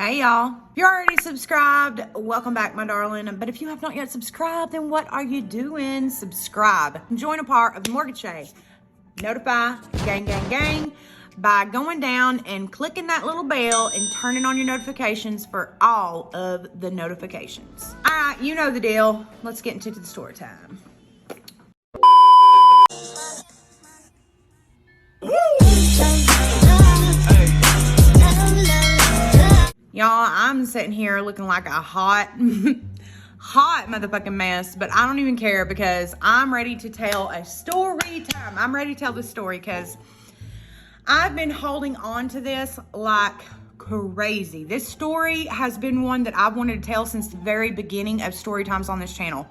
Hey y'all, if you're already subscribed, welcome back my darling. But if you have not yet subscribed, then what are you doing? Subscribe. Join a part of the Morgan Shay Notify gang by going down and clicking that little bell and turning on your notifications for all of the notifications. All right, you know the deal. Let's get into the story time. Y'all, I'm sitting here looking like a hot motherfucking mess, but I don't even care because I'm ready to tell a story time. I'm ready to tell this story because I've been holding on to this like crazy. This story has been one that I've wanted to tell since the very beginning of story times on this channel.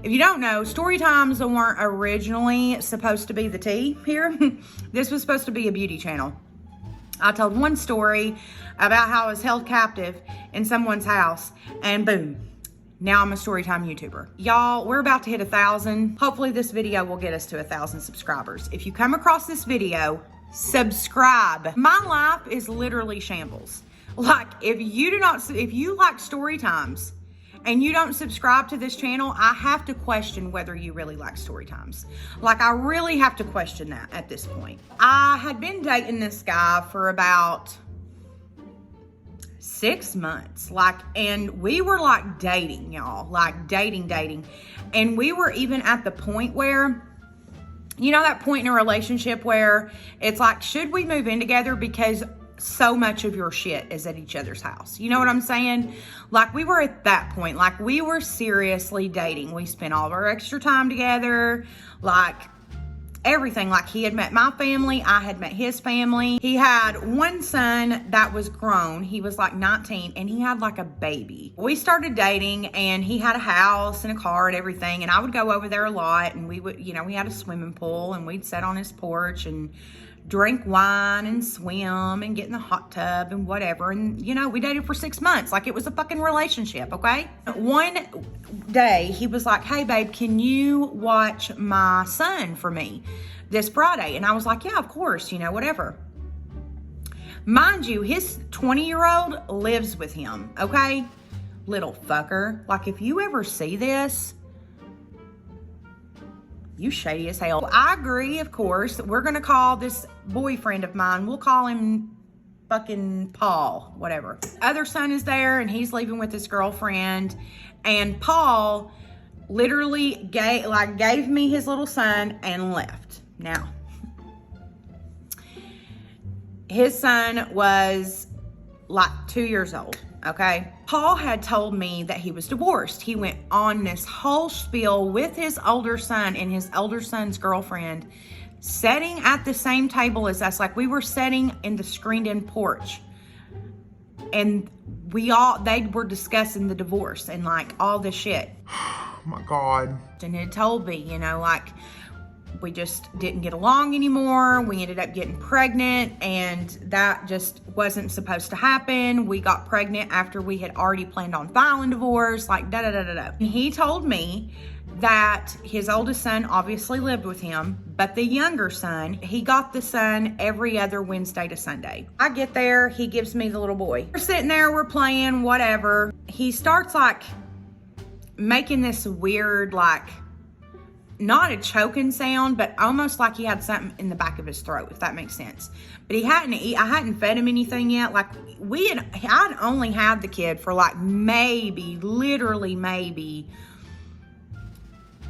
If you don't know, story times weren't originally supposed to be the tea here. This was supposed to be a beauty channel. I told one story about how I was held captive in someone's house, and boom, now I'm a storytime YouTuber. Y'all, we're about to hit 1,000. Hopefully this video will get us to 1,000 subscribers. If you come across this video, subscribe. My life is literally shambles. Like, if you like story times and you don't subscribe to this channel, I have to question whether you really like story times. Like, I really have to question that at this point. I had been dating this guy for about 6 months, and we were like dating, y'all, like dating. And we were even at the point where, you know, that point in a relationship where it's like, should we move in together because so much of your shit is at each other's house? You know what I'm saying? Like, we were at that point. Like, we were seriously dating. We spent all of our extra time together, like everything. Like, he had met my family, I had met his family. He had one son that was grown. He was like 19 and he had like a baby. We started dating and he had a house and a car and everything, and I would go over there a lot, and we would, you know, we had a swimming pool and we'd sit on his porch and drink wine and swim and get in the hot tub and whatever. And, you know, we dated for 6 months. Like, it was a fucking relationship, okay? One day, he was like, hey, babe, can you watch my son for me this Friday? And I was like, yeah, of course, you know, whatever. Mind you, his 20-year-old lives with him, okay? Little fucker. Like, if you ever see this, you shady as hell. I agree, of course. We're gonna call this boyfriend of mine, we'll call him fucking Paul, whatever. Other son is there and he's leaving with his girlfriend, and Paul literally gave me his little son and left. Now, his son was like 2 years old, okay? Paul had told me that he was divorced. He went on this whole spiel with his older son and his older son's girlfriend sitting at the same table as us. Like, we were sitting in the screened-in porch, and they were discussing the divorce and like all this shit. Oh my God. And it told me, you know, like, we just didn't get along anymore. We ended up getting pregnant, and that just wasn't supposed to happen. We got pregnant after we had already planned on filing divorce, like da-da-da-da-da. And he told me that his oldest son obviously lived with him, but the younger son, he got the son every other Wednesday to Sunday. I get there, he gives me the little boy. We're sitting there, we're playing, whatever. He starts like making this weird, like, not a choking sound, but almost like he had something in the back of his throat, if that makes sense. But I hadn't fed him anything yet. Like, I'd only had the kid for like literally maybe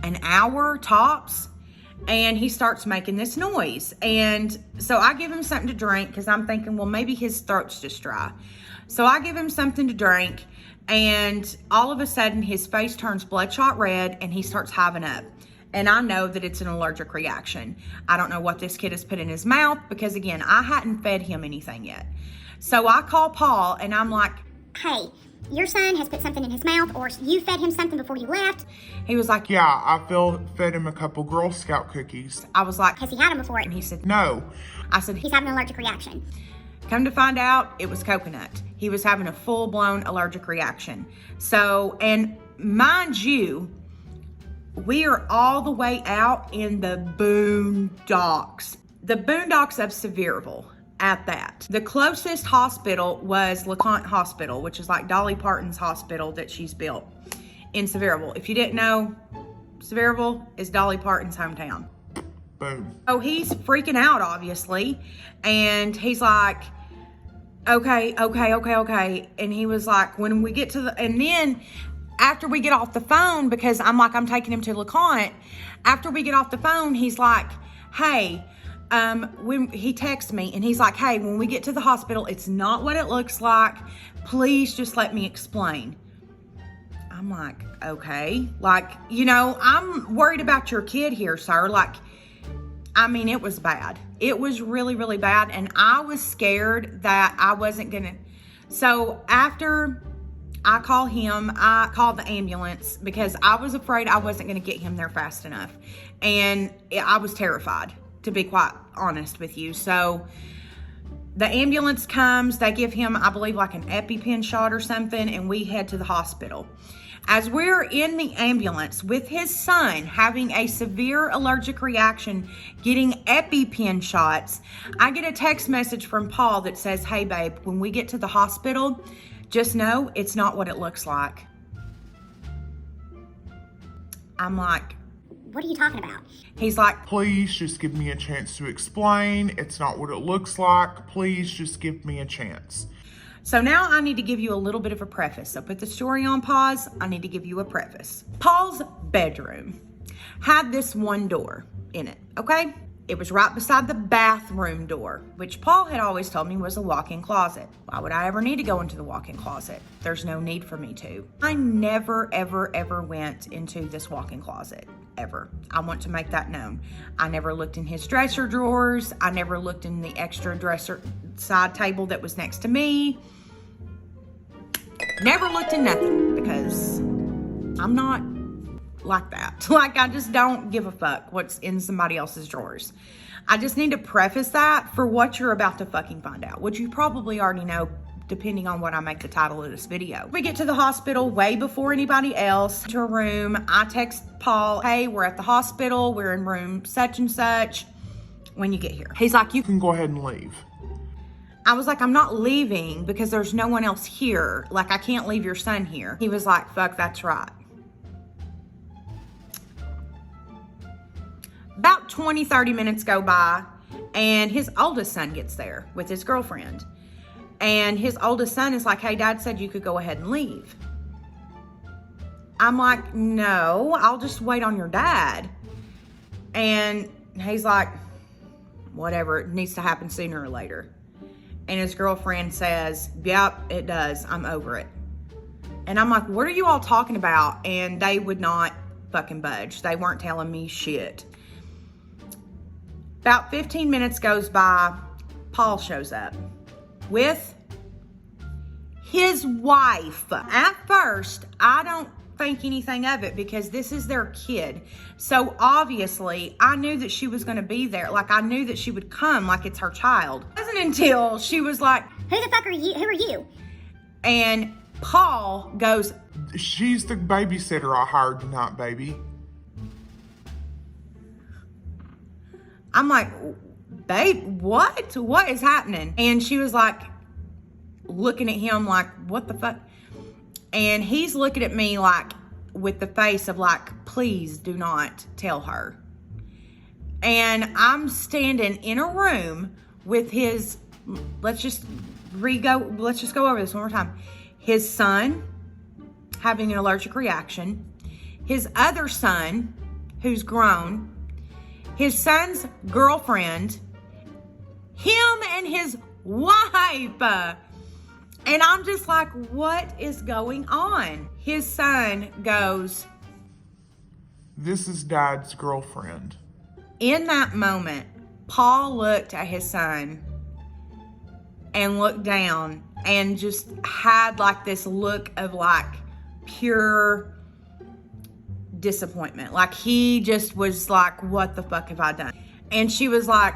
an hour tops, and he starts making this noise. And so I give him something to drink because I'm thinking, well, maybe his throat's just dry. So I give him something to drink, and all of a sudden his face turns bloodshot red and he starts hiving up. And I know that it's an allergic reaction. I don't know what this kid has put in his mouth because, again, I hadn't fed him anything yet. So I call Paul and I'm like, hey, your son has put something in his mouth, or you fed him something before you left. He was like, Yeah, I fed him a couple Girl Scout cookies. I was like, has he had them before? and he said, No. I said, He's having an allergic reaction. Come to find out, it was coconut. He was having a full-blown allergic reaction. So, and mind you, we are all the way out in the boondocks. The boondocks of Sevierville. at that. The closest hospital was LeConte Hospital, which is like Dolly Parton's hospital that she's built in Sevierville. If you didn't know, Sevierville is Dolly Parton's hometown. Boom. So he's freaking out, obviously. And he's like, okay. And he was like, when we get to and then after we get off the phone, because I'm taking him to LeConte. After we get off the phone, he's like, hey, when he texts me and he's like, hey, when we get to the hospital, it's not what it looks like. Please just let me explain. I'm like, okay. Like, you know, I'm worried about your kid here, sir. Like, I mean, it was bad. It was really, really bad. And I was scared that I wasn't gonna. So after I called the ambulance because I was afraid I wasn't gonna get him there fast enough. And I was terrified, to be quite honest with you. So the ambulance comes, they give him, I believe, like an EpiPen shot or something, and we head to the hospital. As we're in the ambulance with his son having a severe allergic reaction, getting EpiPen shots, I get a text message from Paul that says, hey babe, when we get to the hospital, just know it's not what it looks like. I'm like, What are you talking about? he's like, Please just give me a chance to explain. It's not what it looks like. Please just give me a chance. so now I need to give you a little bit of a preface. So put the story on pause. I need to give you a preface. Paul's bedroom had this one door in it, okay? It was right beside the bathroom door, which Paul had always told me was a walk-in closet. Why would I ever need to go into the walk-in closet? There's no need for me to. I never, ever went into this walk-in closet, ever. I want to make that known. I never looked in his dresser drawers. I never looked in the extra dresser side table that was next to me. Never looked in nothing because I'm not like that. Like, I just don't give a fuck what's in somebody else's drawers. I just need to preface that for what you're about to fucking find out, which you probably already know depending on what I make the title of this video. We get to the hospital way before anybody else, to a room. I text Paul, hey, we're at the hospital. We're in room such and such when you get here. He's like, You can go ahead and leave. I was like, I'm not leaving because there's no one else here. Like, I can't leave your son here. He was like, fuck, that's right. About 20, 30 minutes go by, and his oldest son gets there with his girlfriend. And his oldest son is like, hey, Dad said you could go ahead and leave. I'm like, no, I'll just wait on your dad. And he's like, whatever, it needs to happen sooner or later. And his girlfriend says, yep, it does. I'm over it. And I'm like, what are you all talking about? And they would not fucking budge. They weren't telling me shit. About 15 minutes goes by. Paul shows up with his wife. At first, I don't think anything of it because this is their kid. So obviously, I knew that she was going to be there. Like, I knew that she would come like it's her child. It wasn't until she was like, Who the fuck are you? Who are you? and Paul goes, She's the babysitter I hired tonight, baby. I'm like, babe, what? What is happening? And she was like, looking at him like, what the fuck? And he's looking at me like, with the face of like, please do not tell her. And I'm standing in a room with his, let's just go over this one more time. His son having an allergic reaction. His other son, who's grown. His son's girlfriend. Him and his wife. And I'm just like, what is going on? His son goes, This is Dad's girlfriend. in that moment, Paul looked at his son and looked down and just had like this look of like pure disappointment. Like, he just was like, what the fuck have I done? And she was like,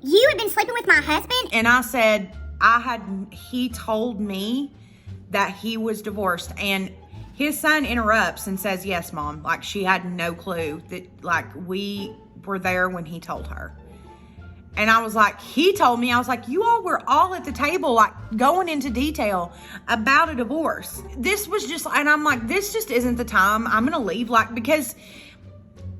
You have been sleeping with my husband? and I said, he told me that he was divorced. And his son interrupts and says, yes, Mom. Like, she had no clue that, like, we were there when he told her. And I was like, he told me, I was like, you all were all at the table, like going into detail about a divorce. This was just, and I'm like, this just isn't the time. I'm going to leave, like, because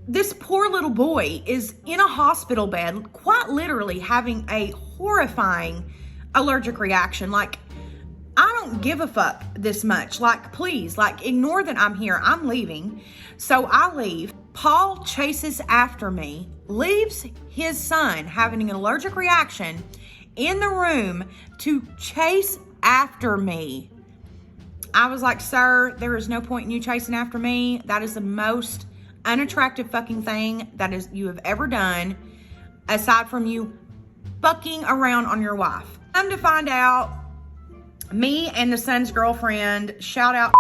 this poor little boy is in a hospital bed, quite literally having a horrifying allergic reaction. Like, I don't give a fuck this much. Like, please, like, ignore that I'm here. I'm leaving. So I leave. Paul chases after me, leaves his son having an allergic reaction in the room to chase after me. I was like, sir, there is no point in you chasing after me. That is the most unattractive fucking thing that is you have ever done, aside from you fucking around on your wife. Come to find out, me and the son's girlfriend, shout out,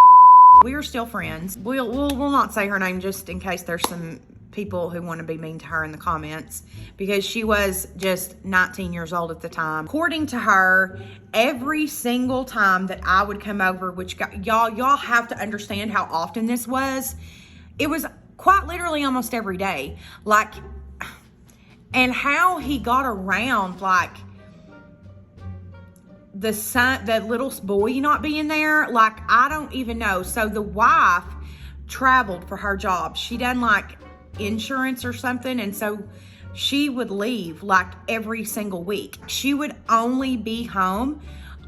we are still friends. We'll not say her name just in case there's some people who want to be mean to her in the comments, because she was just 19 years old at the time. According to her, every single time that I would come over, which y'all have to understand how often this was, it was quite literally almost every day. Like, and how he got around, like, the son, the little boy not being there, like, I don't even know. So the wife traveled for her job. She done like insurance or something, and so she would leave like every single week. She would only be home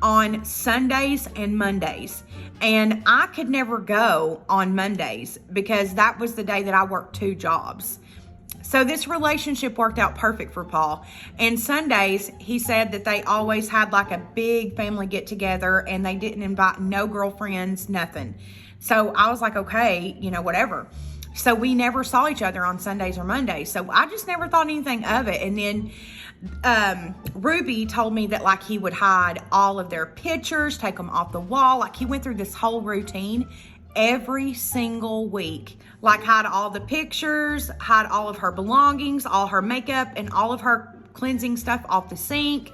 on Sundays and Mondays, and I could never go on Mondays because that was the day that I worked 2 jobs. So this relationship worked out perfect for Paul. And Sundays, he said that they always had like a big family get together, and they didn't invite no girlfriends, nothing. So I was like, okay, you know, whatever. So we never saw each other on Sundays or Mondays. So I just never thought anything of it. And then Ruby told me that like he would hide all of their pictures, take them off the wall. Like he went through this whole routine every single week. Like hide all the pictures, hide all of her belongings, all her makeup, and all of her cleansing stuff off the sink,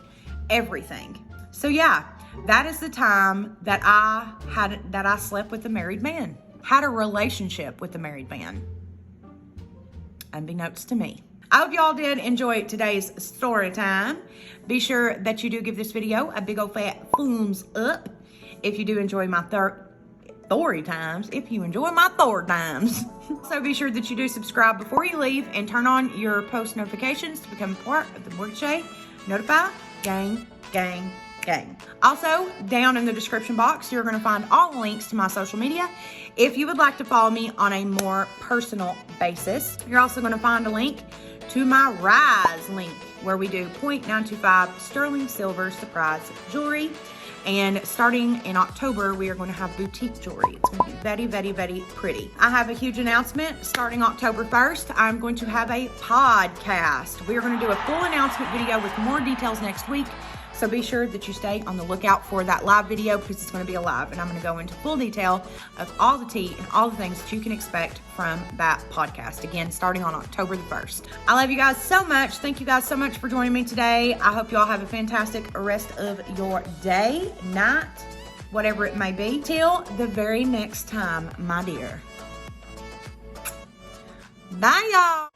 everything. So yeah, that is the time that I slept with a married man, had a relationship with a married man, unbeknownst to me. I hope y'all did enjoy today's story time. Be sure that you do give this video a big old fat thumbs up if you do enjoy my story times, if you enjoy my Thor times. So be sure that you do subscribe before you leave and turn on your post notifications to become part of the Morgan Shay Notify Gang. Also, down in the description box, you're going to find all the links to my social media. If you would like to follow me on a more personal basis, you're also going to find a link to my Rise link, where we do 0.925 sterling silver surprise jewelry. And starting in October, we are going to have boutique jewelry. It's going to be very, very, very pretty. I have a huge announcement. Starting October 1st, I'm going to have a podcast. We are going to do a full announcement video with more details next week. So be sure that you stay on the lookout for that live video, because it's going to be live, and I'm going to go into full detail of all the tea and all the things that you can expect from that podcast. Again, starting on October the 1st. I love you guys so much. Thank you guys so much for joining me today. I hope you all have a fantastic rest of your day, night, whatever it may be. Till the very next time, my dear. Bye, y'all.